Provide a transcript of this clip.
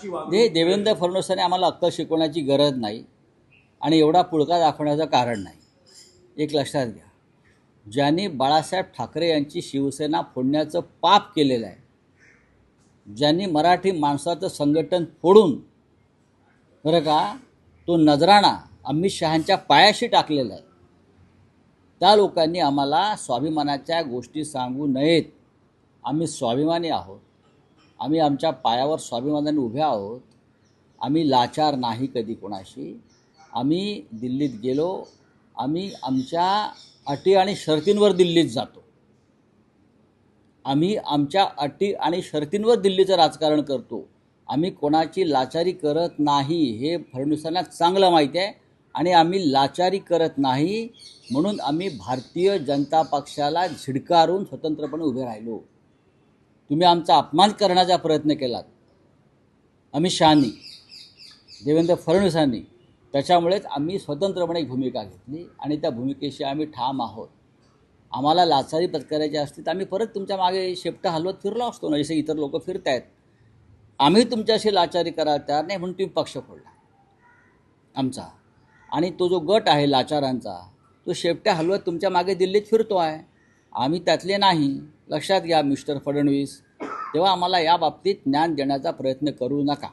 शासनाची वागणूक देवेंद्र फडणवीसांनी आम्हाला अक्कल शिकवण्याची गरज नाही आणि एवढा पुळका दाखवण्याचं कारण नाही. एक लक्षात घ्या, ज्यांनी बाळासाहेब ठाकरे यांची शिवसेना फोडण्याचं पाप केलेलं आहे, ज्यांनी मराठी माणसाचं संघटन फोडून बरं का तो नजराणा अमित शहांच्या पायाशी टाकलेला आहे, त्या लोकांनी आम्हाला स्वाभिमानाच्या गोष्टी सांगू नयेत. आम्ही स्वाभिमानी आहोत, आम्ही आमच्या पायावर स्वाभिमानाने उभे आहोत, आम्ही लाचार नाही कधी कोणाशी. आम्ही दिल्लीत गेलो, आम्ही आमच्या अटी आणि शर्तींवर दिल्लीत जातो, आम्ही आमच्या अटी आणि शर्तींवर दिल्लीचं राजकारण करतो. आम्ही कोणाची लाचारी करत नाही हे फडणवीसांना चांगलं माहीत आहे आणि आम्ही लाचारी करत नाही म्हणून आम्ही भारतीय जनता पक्षाला झिडकारून स्वतंत्रपणे उभे राहिलो. तुम्ही आमचा अपमान करण्याचा प्रयत्न केलात अमित शहांनी, देवेंद्र फडणवीसांनी, त्याच्यामुळेच आम्ही स्वतंत्रपणे भूमिका घेतली आणि त्या भूमिकेशी आम्ही ठाम आहोत. आम्हाला लाचारी पत्करायची असती तर आम्ही परत तुमच्या मागे शेपटा हलवत फिरलो असतो ना, जसे इतर लोक फिरत आहेत. आम्ही तुमच्याशी लाचारी करायला तयार नाही म्हणून तुम्ही पक्ष फोडला आमचा, आणि तो जो गट आहे लाचारांचा तो शेपट्या हलवत तुमच्या मागे दिल्लीत फिरतो आहे. आम्ही त्यातले नाही, लक्षात घ्या मिस्टर फडणवीस. तेव्हा आम्हाला या बाबतीत ज्ञान देण्याचा प्रयत्न करू नका.